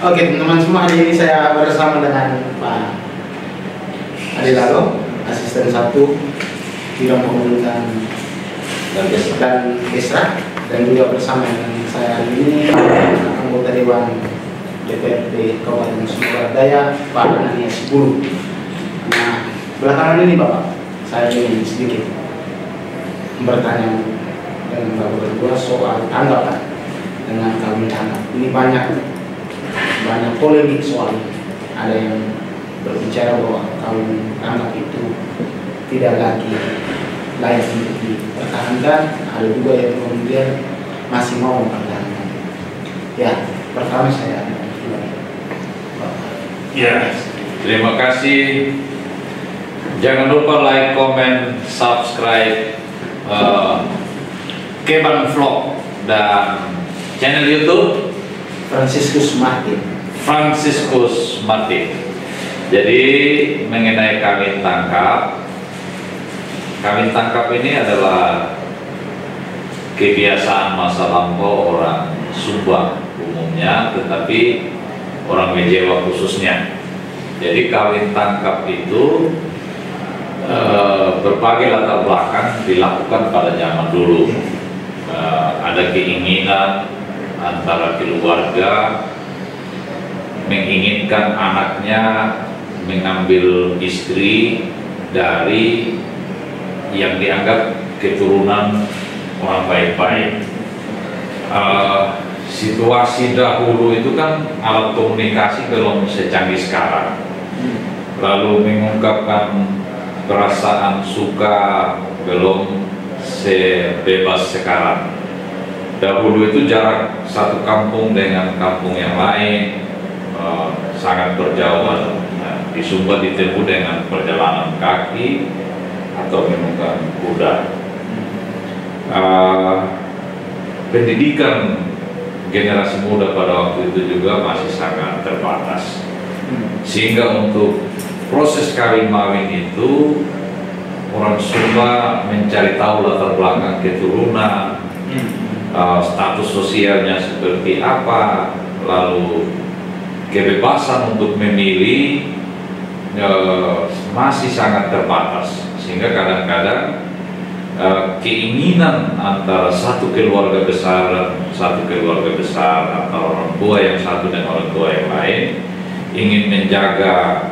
Oke teman-teman semua, hari ini saya bersama dengan Pak Ade Lalo, asisten 1 bidang pemerintahan dan Desra, dan juga bersama dengan saya hari ini anggota Dewan DPRD Kabupaten Sumber Daya, Pak Anania Sibulu. Nah, belakangan ini Bapak, saya ingin sedikit bertanya dengan Bapak berdua soal tanggapan dengan kawin anak. Ini banyak polemik soal ini. Ada yang berbicara bahwa kawin anak itu tidak lagi layak untuk dipertahankan, ada juga yang kemudian masih mau mempertahankan. Ya, pertama saya ya, terima kasih. Jangan lupa like, comment, subscribe Keban Vlog dan channel YouTube Franciscus Martin. Jadi mengenai kawin tangkap ini adalah kebiasaan masa lampau orang Sumba umumnya, tetapi orang Mejewa khususnya. Jadi kawin tangkap itu berbagai latar belakang dilakukan pada zaman dulu. Ada keinginan antara keluarga menginginkan anaknya mengambil istri dari yang dianggap keturunan orang baik-baik. Situasi dahulu itu kan alat komunikasi belum secanggih sekarang, lalu mengungkapkan perasaan suka belum sebebas sekarang. Dahulu itu jarak satu kampung dengan kampung yang lain sangat berjauhan. Di Sumba ditempuh dengan perjalanan kaki atau menggunakan kuda. Pendidikan generasi muda pada waktu itu juga masih sangat terbatas, sehingga untuk proses kawin-mawin itu orang Sumba mencari tahu latar belakang keturunan, status sosialnya seperti apa, lalu kebebasan untuk memilih masih sangat terbatas, sehingga kadang-kadang keinginan antara satu keluarga besar dan satu keluarga besar, atau orang tua yang satu dan orang tua yang lain ingin menjaga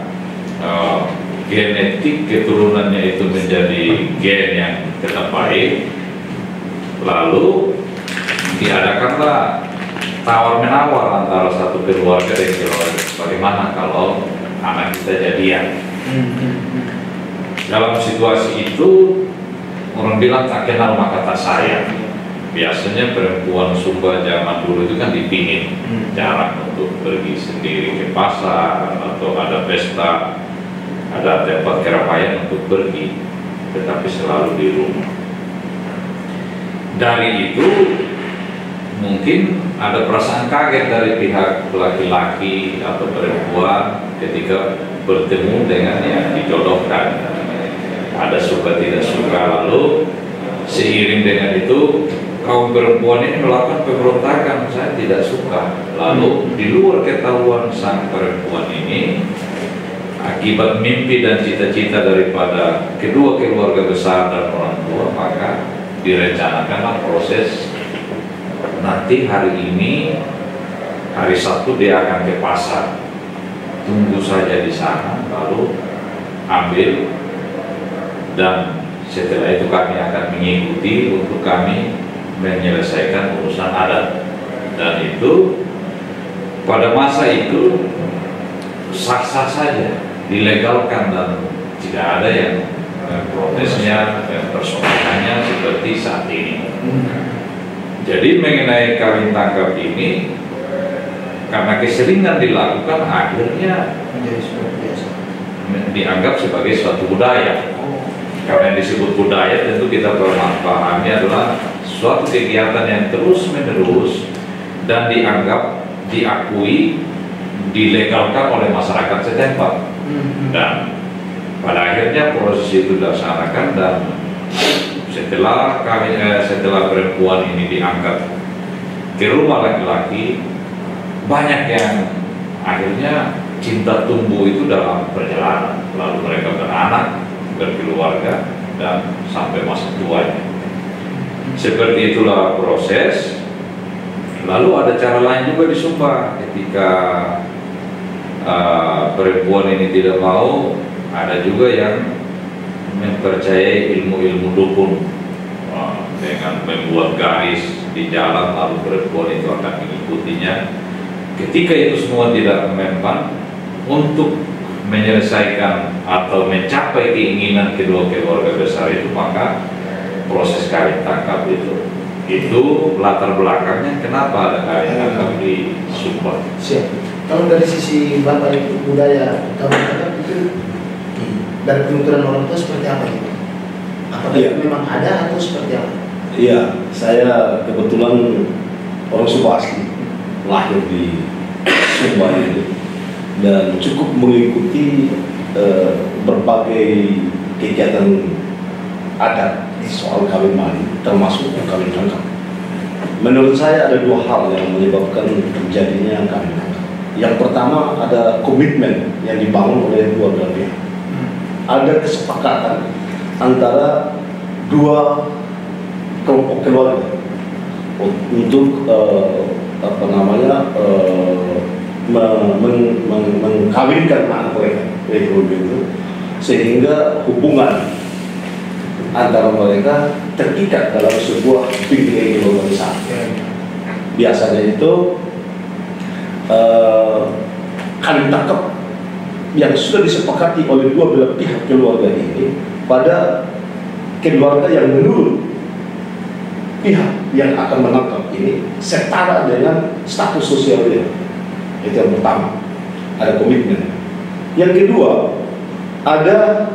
genetik keturunannya itu menjadi gen yang tetap baik, lalu diadakanlah tawar-menawar antara satu keluarga dan keluarga. Bagaimana kalau anak kita jadian? Dalam situasi itu orang bilang tak kenal maka tak sayang. Biasanya perempuan Sumba zaman dulu itu kan dipingin jarang untuk pergi sendiri ke pasar atau ada pesta, ada tempat keramaian untuk pergi, tetapi selalu di rumah. Dari itu mungkin ada perasaan kaget dari pihak laki-laki atau perempuan ketika bertemu dengan yang dijodohkan. Ada suka tidak suka, lalu seiring dengan itu kaum perempuan ini melakukan pemberontakan, saya tidak suka. Lalu di luar ketahuan sang perempuan ini, akibat mimpi dan cita-cita daripada kedua keluarga besar dan orang tua, maka direncanakanlah proses. Nanti hari ini, hari Sabtu dia akan ke pasar, tunggu saja di sana, lalu ambil, dan setelah itu kami akan mengikuti untuk kami menyelesaikan urusan adat. Dan itu pada masa itu sah-sah saja, dilegalkan, dan tidak ada yang protesnya dan persoalannya seperti saat ini. Jadi mengenai kawin tangkap ini, karena keseringan dilakukan, akhirnya dianggap sebagai suatu budaya. Karena yang disebut budaya, tentu kita pahami adalah suatu kegiatan yang terus-menerus dan dianggap, diakui, dilegalkan oleh masyarakat setempat. Dan pada akhirnya proses itu dilaksanakan, dan setelah perempuan ini diangkat ke rumah laki-laki, banyak yang akhirnya cinta tumbuh itu dalam perjalanan, lalu mereka beranak, berkeluarga, dan sampai masa tuanya. Seperti itulah proses. Lalu ada cara lain juga di Sumba ketika perempuan ini tidak mau, ada juga yang mempercayai ilmu-ilmu dukun dengan membuat garis di jalan, lalu perempuan itu akan mengikutinya. Ketika itu semua tidak mempan, untuk menyelesaikan atau mencapai keinginan kedua keluarga besar itu, maka proses kawin tangkap itu latar belakangnya kenapa ada kawin tangkap di Sumba. Siap. Kalau dari sisi Bapak itu budaya kawin tangkap itu dari penuturan orang tua seperti apa gitu? Apakah itu memang ada atau seperti apa? Iya, saya kebetulan orang Sumba asli, lahir di Sumba ini, dan cukup mengikuti berbagai kegiatan adat soal kawin mali, termasuk kawin tangkap. Menurut saya ada dua hal yang menyebabkan terjadinya kawin tangkap. Yang pertama, ada komitmen yang dibangun oleh dua belah pihak. Ada kesepakatan antara dua kelompok keluarga untuk mengkawinkan anak mereka, itu, sehingga hubungan antara mereka terikat dalam sebuah pikiran keluarga besar. Biasanya itu kawin tangkap yang sudah disepakati oleh dua belah pihak keluarga ini pada keluarga yang menurut pihak yang akan menangkap ini setara dengan status sosialnya. Itu yang pertama, ada komitmen. Yang kedua, ada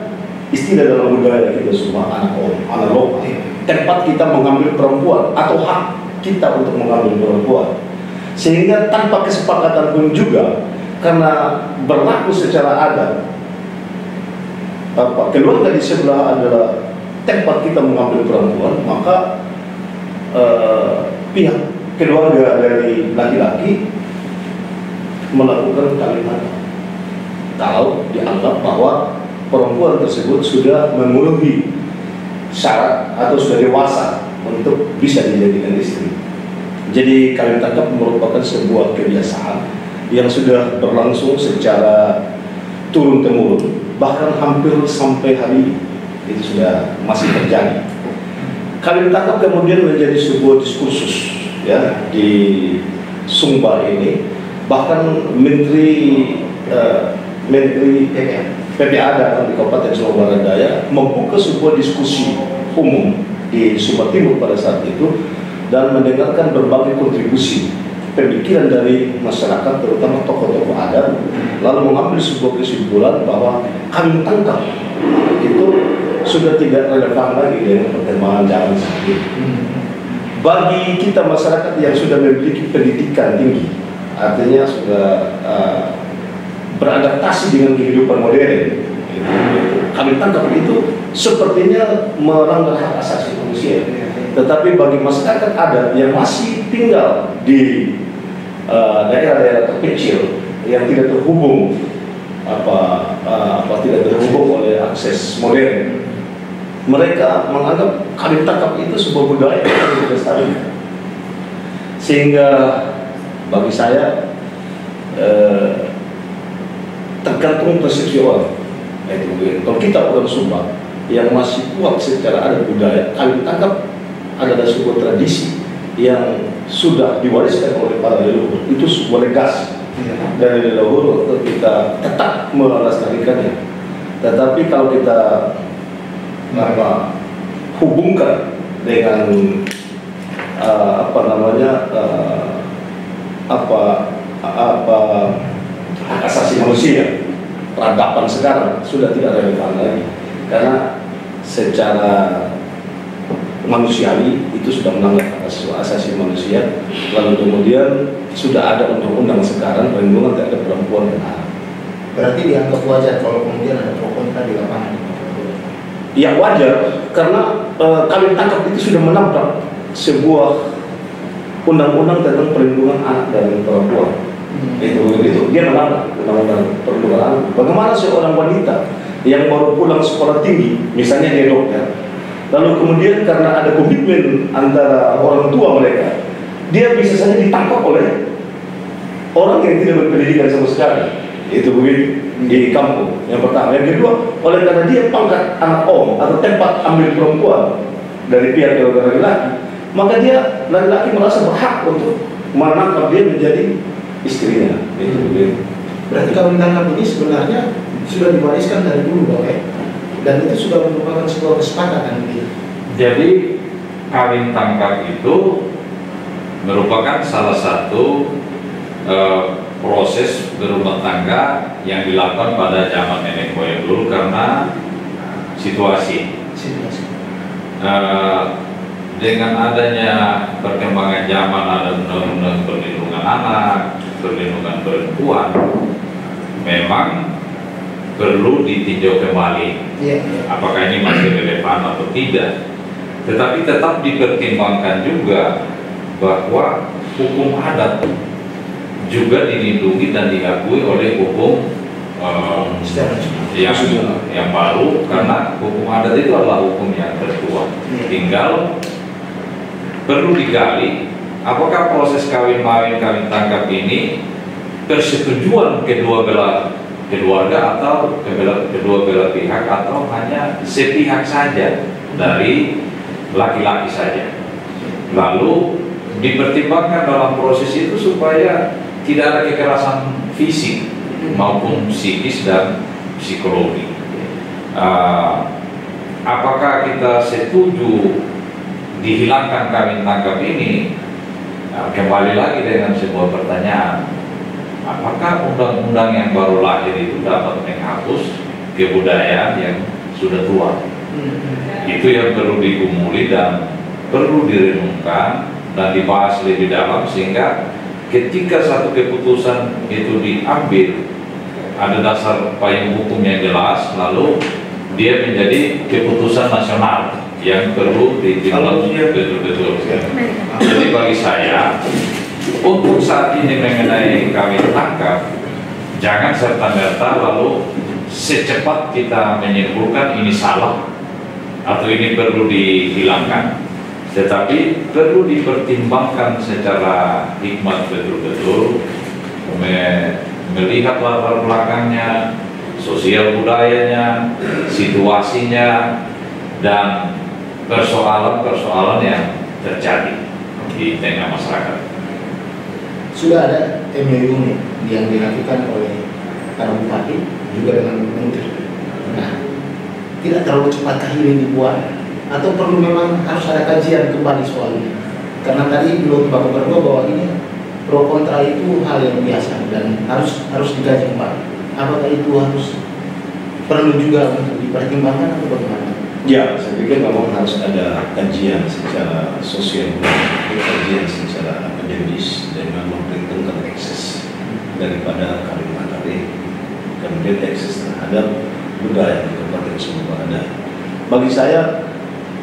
istilah dalam budaya kita semua, anak lokal, tempat kita mengambil perempuan atau hak kita untuk mengambil perempuan. Sehingga tanpa kesepakatan pun juga, karena berlaku secara adat, keluarga di sebelah adalah tempat kita mengambil perempuan, maka pihak keluarga dari laki-laki melakukan kawin tangkap kalau dianggap bahwa perempuan tersebut sudah memenuhi syarat atau sudah dewasa untuk bisa dijadikan istri. Jadi kawin tangkap merupakan sebuah kebiasaan yang sudah berlangsung secara turun-temurun, bahkan hampir sampai hari ini itu sudah masih terjadi. Kawin tangkap kemudian menjadi sebuah diskursus ya di Sumba ini. Bahkan Menteri PPA di Kabupaten Sumba Barat Daya membuka sebuah diskusi umum di Sumba Timur pada saat itu dan mendengarkan berbagai kontribusi pemikiran dari masyarakat, terutama tokoh-tokoh adat, lalu mengambil sebuah kesimpulan bahwa kawin tangkap itu sudah tidak relevan lagi dengan perkembangan zaman saat ini. Bagi kita masyarakat yang sudah memiliki pendidikan tinggi, artinya sudah beradaptasi dengan kehidupan modern, kawin tangkap itu sepertinya melanggar hak asasi manusia. Tetapi bagi masyarakat adat yang masih tinggal di daerah-daerah terpencil yang tidak terhubung tidak terhubung oleh akses modern, mereka menganggap kawin tangkap itu sebuah budaya yang harus dilestarikan. Sehingga bagi saya tergantung persepsi orang. Kalau kita orang Sumba yang masih kuat secara adat budaya, kawin tangkap adalah sebuah tradisi yang sudah diwariskan oleh para leluhur. Itu sebuah legasi dari leluhur untuk kita tetap melestarikannya. Tetapi kalau kita hubungkan dengan hak asasi manusia, peradaban sekarang sudah tidak relevan lagi, karena secara manusiawi itu sudah melanggar hak asasi manusia. Lalu kemudian sudah ada undang-undang sekarang perlindungan terhadap perempuan dan anak. Berarti dianggap wajar kalau kemudian ada pro kontra di lapangan. Ya wajar, karena kawin tangkap itu sudah menabrak sebuah undang-undang tentang perlindungan anak dan perempuan. Itu dia melanggar undang-undang perlindungan anak. Bagaimana seorang wanita yang baru pulang sekolah tinggi, misalnya dia dokter, lalu kemudian karena ada komitmen antara orang tua mereka, dia bisa saja ditangkap oleh orang yang tidak berpendidikan sama sekali. Itu begitu di kampung. Yang pertama, yang kedua, oleh karena dia pangkat anak om atau tempat ambil perempuan dari pihak keluarga laki-laki, maka dia laki-laki merasa berhak untuk menangkap dia menjadi istrinya. Itu begitu. Berarti kawin tangkap ini sebenarnya sudah diwariskan dari dulu, Bang, ya? Dan itu sudah merupakan sebuah kesepakatan gitu. Jadi kawin tangkap itu merupakan salah satu proses berumah tangga yang dilakukan pada zaman nenek moyang dulu karena situasi. Dengan adanya perkembangan zaman, ada undang-undang perlindungan anak, perlindungan perempuan, memang perlu ditinjau kembali apakah ini masih relevan atau tidak. Tetapi tetap dipertimbangkan juga bahwa hukum adat juga dilindungi dan diakui oleh hukum yang baru, karena hukum adat itu adalah hukum yang tertua. Tinggal perlu digali apakah proses kawin tangkap ini persetujuan kedua belah keluarga atau kedua belah pihak, atau hanya sepihak saja dari laki-laki saja. Lalu dipertimbangkan dalam proses itu supaya tidak ada kekerasan fisik maupun psikis dan psikologi. Apakah kita setuju dihilangkan kawin tangkap ini? Kembali lagi dengan sebuah pertanyaan, apakah undang-undang yang baru lahir itu dapat menghapus kebudayaan yang sudah tua? Itu yang perlu digumuli dan perlu direnungkan dan dibahas lebih dalam, sehingga ketika satu keputusan itu diambil ada dasar payung hukum yang jelas, lalu dia menjadi keputusan nasional yang perlu ditimbang betul-betul. Jadi bagi saya, untuk saat ini mengenai kawin tangkap, jangan serta-merta lalu secepat kita menyimpulkan ini salah atau ini perlu dihilangkan. Tetapi perlu dipertimbangkan secara hikmat betul-betul, melihat latar belakangnya, sosial budayanya, situasinya, dan persoalan-persoalan yang terjadi di tengah masyarakat. Sudah ada MOU yang dilakukan oleh para bupati juga dengan menteri. Nah, tidak terlalu cepatkah ini dibuat? Atau perlu memang harus ada kajian kembali soal ini? Karena tadi belum Bapak berdua bahwa ini pro kontra itu hal yang biasa dan harus dikaji kembali. Apakah itu harus perlu juga untuk dipertimbangkan atau bagaimana? Ya, saya pikir memang harus ada kajian secara sosial, kajian secara akademis, dengan memperhitungkan ekses daripada kawin tangkap ini, kemudian ekses terhadap budaya di Kabupaten Sumba ada. Bagi saya,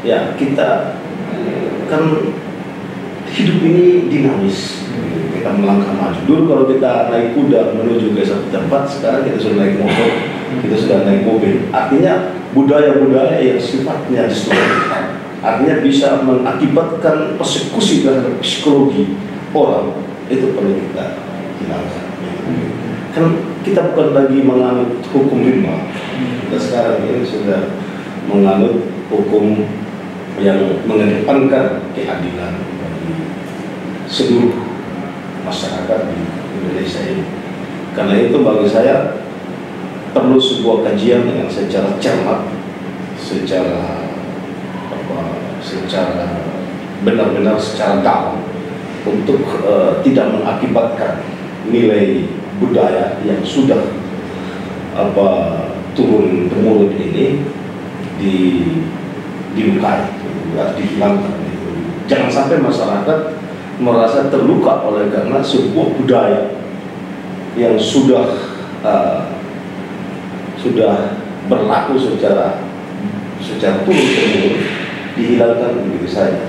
ya kita kan hidup ini dinamis, kita melangkah maju. Dulu kalau kita naik kuda menuju ke satu tempat, sekarang kita sudah naik motor, kita sudah naik mobil. Artinya budaya-budaya yang sifatnya destruktif, artinya bisa mengakibatkan persekusi terhadap psikologi orang, itu perlu kita hilangkan. Kan kita bukan lagi menganut hukum rimba, kita sekarang ini sudah menganut hukum yang mengedepankan keadilan bagi seluruh masyarakat di Indonesia ini. Karena itu bagi saya perlu sebuah kajian yang secara cermat, secara benar-benar secara dalam, untuk tidak mengakibatkan nilai budaya yang sudah turun temurun ini dilukai, dihilangkan. Jangan sampai masyarakat merasa terluka oleh karena sebuah budaya yang sudah berlaku secara turun temurun dihilangkan begitu saja.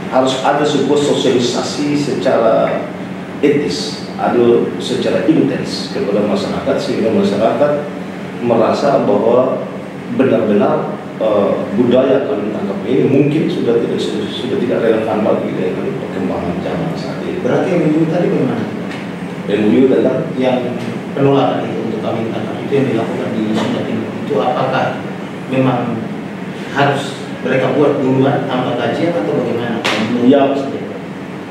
Harus ada sebuah sosialisasi secara etis adu secara intens kepada masyarakat sehingga masyarakat merasa bahwa benar-benar budaya kawin tangkap ini mungkin sudah tidak relevan lagi dengan perkembangan zaman saat ini. Berarti MOU tadi bagaimana? MOU tentang Yang penolakan itu untuk kawin tangkap itu yang dilakukan di Sunda Timur itu apakah memang harus mereka buat duluan tanpa kajian atau bagaimana? Ya,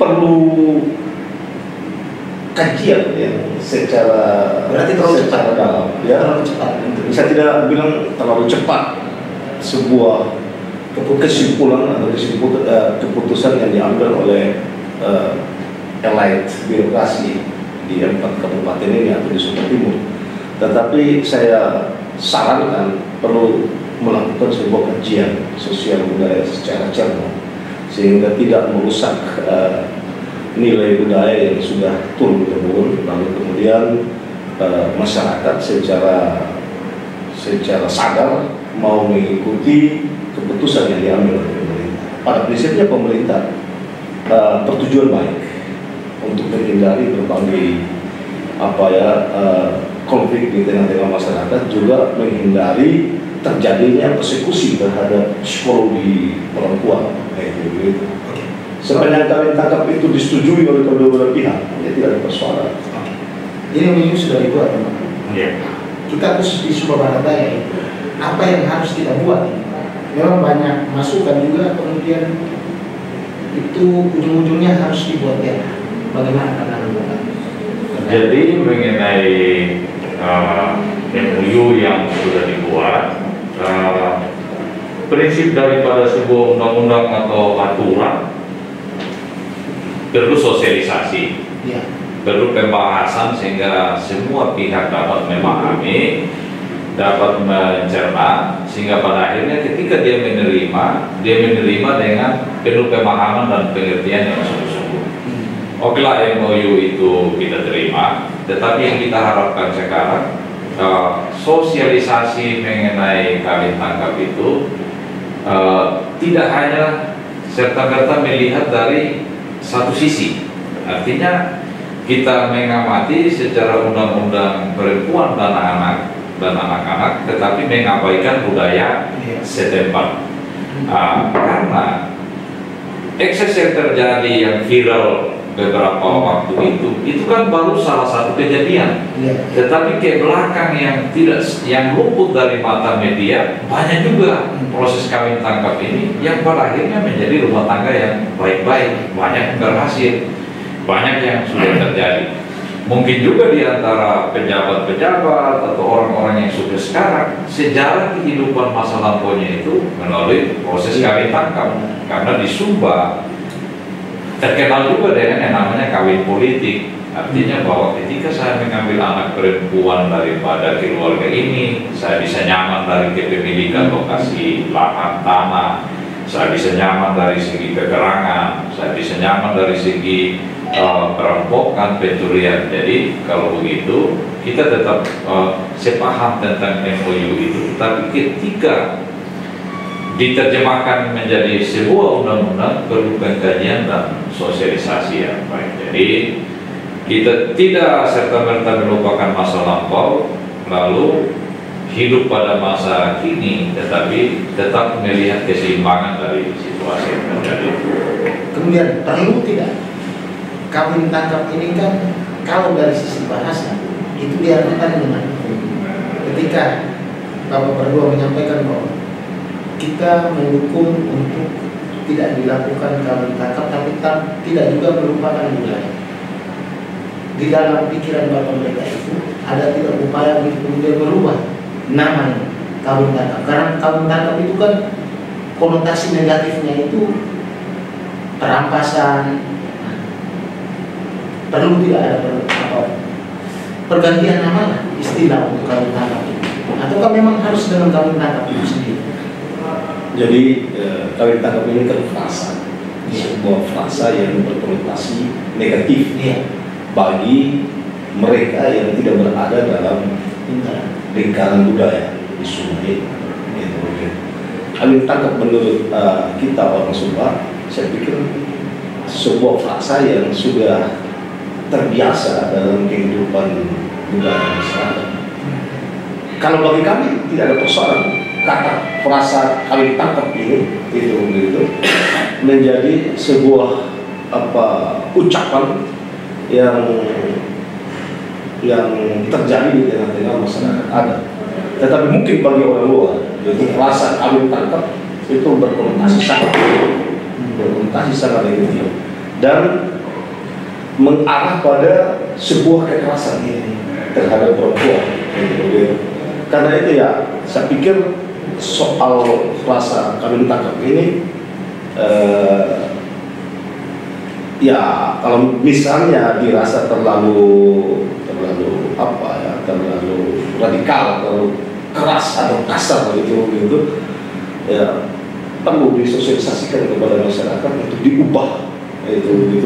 perlu kajian ya secara berarti terlalu cepat dalam ya. Terlalu cepat. Saya tidak bilang terlalu cepat sebuah kesimpulan atau keputusan yang diambil oleh elit birokrasi di 4 kabupaten ini atau di Sunda Timur. Tetapi saya sarankan perlu melakukan sebuah kajian sosial budaya secara cermat sehingga tidak merusak nilai budaya yang sudah turun temurun, lalu kemudian masyarakat secara sadar mau mengikuti keputusan yang diambil oleh pemerintah. Pada prinsipnya pemerintah bertujuan baik untuk menghindari berbagai konflik di tengah-tengah masyarakat, juga menghindari terjadinya persekusi terhadap psikologi perempuan. Sepanjang kawin tangkap itu disetujui oleh kedua belah pihak, ya tidak ada persoalan. Jadi MOU sudah dibuat, teman. Ya. Kita khusus di Sumatera Barat ya, apa yang harus kita buat? Memang banyak masukan juga, kemudian itu ujung-ujungnya harus dibuat ya. Bagaimana karena Jadi mengenai MOU yang sudah dibuat, prinsip daripada sebuah undang-undang atau aturan perlu sosialisasi, ya. perlu pembahasan sehingga semua pihak dapat memahami, dapat mencerna, sehingga pada akhirnya ketika dia menerima dengan penuh pemahaman dan pengertian yang sungguh-sungguh. Oke lah, MOU itu kita terima, tetapi yang kita harapkan sekarang sosialisasi mengenai kawin tangkap itu tidak hanya serta-merta melihat dari satu sisi, artinya kita mengamati secara undang-undang perempuan dan anak-anak, tetapi mengabaikan budaya setempat. Karena ekses yang terjadi yang viral beberapa waktu itu kan baru salah satu kejadian, tetapi ke belakang yang luput dari mata media banyak juga proses kawin tangkap ini yang pada akhirnya menjadi rumah tangga yang baik-baik, banyak yang berhasil, banyak yang sudah terjadi. Mungkin juga di antara pejabat-pejabat atau orang-orang yang sudah sekarang sejarah kehidupan masa lampaunya itu melalui proses kawin tangkap, karena di Sumba terkenal juga dengan yang namanya kawin politik. Artinya bahwa ketika saya mengambil anak perempuan daripada keluarga ini, saya bisa nyaman dari kepemilikan lokasi lahan tanah, saya bisa nyaman dari segi keterangan, saya bisa nyaman dari segi perampokan, pencurian. Jadi kalau begitu kita tetap sepaham tentang MOU itu, tapi ketika diterjemahkan menjadi sebuah undang-undang perlu pengkajian dan sosialisasi yang baik. Jadi kita tidak serta-merta melupakan masa lampau lalu hidup pada masa kini, tetapi tetap melihat keseimbangan dari situasi yang terjadi. Kemudian perlu tidak kawin tangkap ini kan kalau dari sisi bahasa itu diartikan dengan ketika Bapak berdua menyampaikan bahwa kita mendukung untuk tidak dilakukan kawin tangkap, tapi tidak juga melupakan budaya. Di dalam pikiran Bapak mereka itu ada tidak upaya untuk kemudian merubah nama kawin tangkap. Karena kawin tangkap itu kan konotasi negatifnya itu perampasan. Perlu tidak ada pergantian nama istilah untuk kawin tangkap itu, ataukah memang harus dengan kawin tangkap itu sendiri? Jadi kawin tangkap ini kan frasa, sebuah frasa yang berkonotasi negatif bagi mereka yang tidak berada dalam lingkaran budaya di Sumba ini. Kawin tangkap menurut kita orang Sumba, saya pikir sebuah frasa yang sudah terbiasa dalam kehidupan budaya masyarakat. Kalau bagi kami tidak ada persoalan, kata frasa kawin tangkap ini itu menjadi sebuah ucapan yang terjadi di tengah-tengah masyarakat ada. Tetapi mungkin bagi orang luar, itu frasa kawin tangkap itu berkonotasi sangat negatif dan mengarah pada sebuah kekerasan terhadap perempuan. Karena itu ya, saya pikir soal frasa kawin tangkap ini ya kalau misalnya dirasa terlalu radikal, terlalu keras atau kasar gitu ya, perlu disosialisasikan kepada masyarakat untuk diubah itu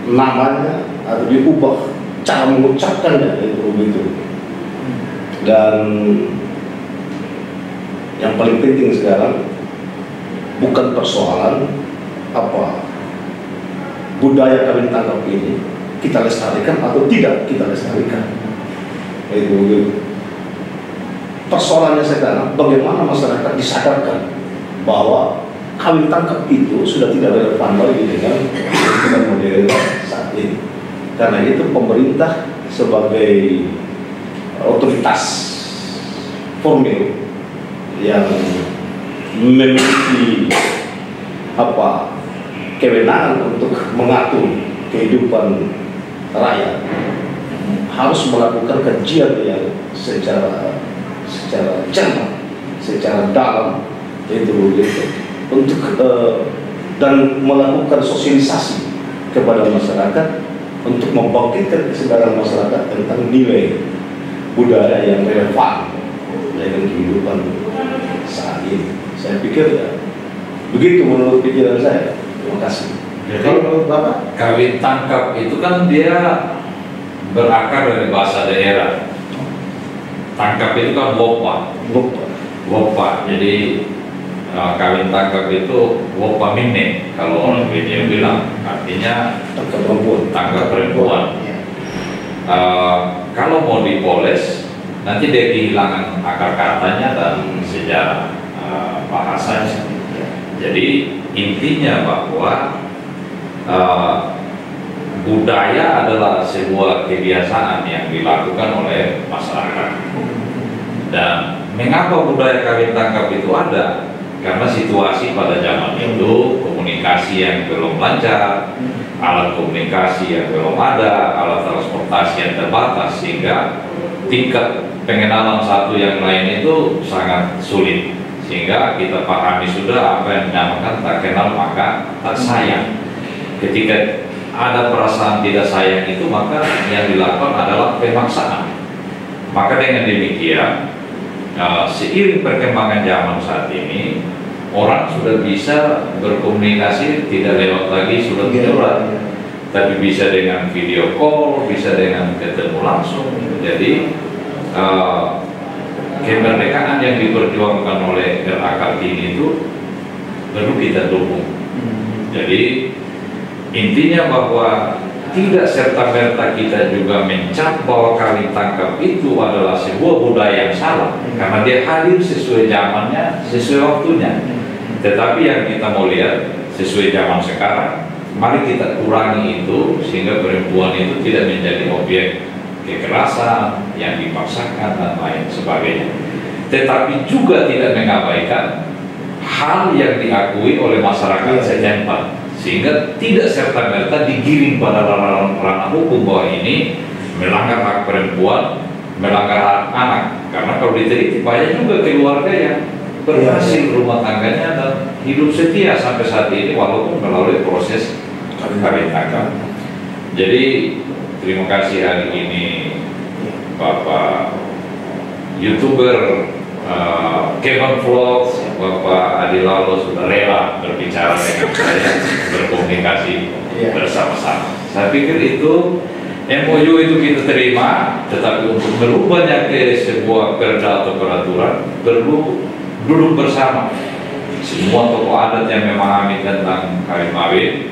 namanya atau diubah cara mengucapkannya itu. Dan yang paling penting sekarang bukan persoalan budaya kawin tangkap ini kita lestarikan atau tidak kita lestarikan. Itu persoalannya sekarang bagaimana masyarakat disadarkan bahwa kawin tangkap itu sudah tidak relevan lagi dengan modern saat ini. Karena itu pemerintah sebagai otoritas formil yang memiliki kewenangan untuk mengatur kehidupan rakyat harus melakukan kajian yang secara cermat, secara dalam untuk dan melakukan sosialisasi kepada masyarakat untuk membangkitkan kesadaran masyarakat tentang nilai budaya yang relevan dengan kehidupan saat ini. Saya pikir ya begitu menurut pikiran saya. Terima kasih. Jadi Bapak, kawin tangkap itu kan dia berakar dari bahasa daerah. Tangkap itu kan wopa. Jadi kawin tangkap itu wopa mine kalau orang Indonesia bilang, artinya tangkap perempuan. Kalau mau dipoles nanti dia kehilangan akar katanya dan sejarah bahasanya. Jadi intinya bahwa budaya adalah sebuah kebiasaan yang dilakukan oleh masyarakat. Dan mengapa budaya kawin tangkap itu ada? Karena situasi pada zaman itu komunikasi yang belum lancar, alat komunikasi yang belum ada, alat transportasi yang terbatas, sehingga tingkat pengenalan satu yang lain itu sangat sulit. Sehingga kita pahami sudah apa yang dinamakan tak kenal maka tak sayang. Ketika ada perasaan tidak sayang itu, maka yang dilakukan adalah pemaksaan. Maka dengan demikian seiring perkembangan zaman saat ini, orang sudah bisa berkomunikasi tidak lewat lagi surat menyurat, tapi bisa dengan video call, bisa dengan ketemu langsung. Jadi kemerdekaan yang diperjuangkan oleh RA Kartini itu perlu kita dukung. Jadi intinya bahwa tidak serta-merta kita juga mencap bahwa kawin tangkap itu adalah sebuah budaya yang salah, karena dia hadir sesuai zamannya, sesuai waktunya. Tetapi yang kita mau lihat sesuai zaman sekarang, mari kita kurangi itu sehingga perempuan itu tidak menjadi objek kekerasan yang dipaksakan dan lain sebagainya. Tetapi juga tidak mengabaikan hal yang diakui oleh masyarakat setempat, sehingga tidak serta-merta digiring pada ranah hukum bahwa ini melanggar hak perempuan, melanggar hak anak. Karena kalau diteliti banyak juga keluarga yang berhasil rumah tangganya dan hidup setia sampai saat ini walaupun melalui proses kawin tangkap. Jadi terima kasih hari ini Bapak YouTuber Kevin Vlogs, Bapak Adi Lalo sudah rela berbicara dengan saya, berkomunikasi bersama-sama. Saya pikir itu MOU itu kita terima, tetapi untuk merubahnya ke sebuah perda atau peraturan perlu duduk bersama semua tokoh adat yang memahami tentang kawin-mawin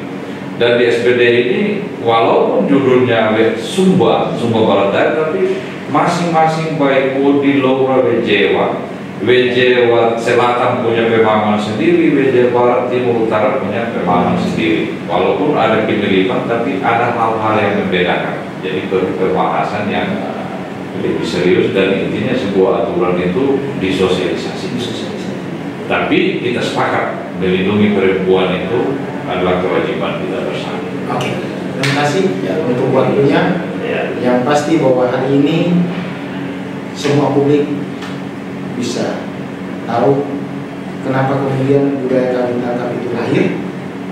Dan di SPD ini walaupun judulnya Sumba Barat Daya, tapi masing-masing baik Udi, Laura, WJ Selatan punya pemahaman sendiri, WJ Barat, Timur, Utara punya pemahaman sendiri. Walaupun ada kemiripan, tapi ada hal-hal yang membedakan. Jadi pembahasan yang lebih serius dan intinya sebuah aturan itu disosialisasi. Tapi kita sepakat melindungi perempuan itu adalah kewajiban kita bersama. Oke, terima kasih ya untuk waktunya. Ya. Yang pasti bahwa hari ini semua publik bisa tahu kenapa kemudian budaya kawin tangkap itu lahir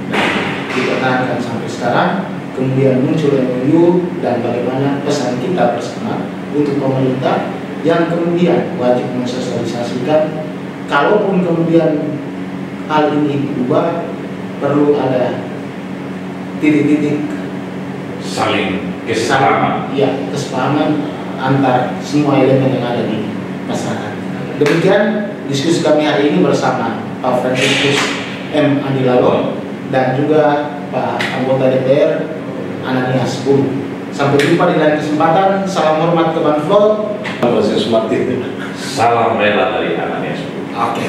dan dipertahankan sampai sekarang, kemudian muncul MOU dan bagaimana pesan kita bersama untuk pemerintah yang kemudian wajib mensosialisasikan. Kalaupun kemudian hal ini berubah, perlu ada titik-titik Saling kesepahaman. ya, kesepahaman antar semua elemen yang ada di masyarakat. Demikian diskusi kami hari ini bersama Pak Franciscus M. Andi Lalo dan juga Pak anggota DPR Ananias Bulu. Sampai jumpa di lain kesempatan. Salam hormat ke Banflot. Franciscus Martin. Salam rela dari Ananias. Oke.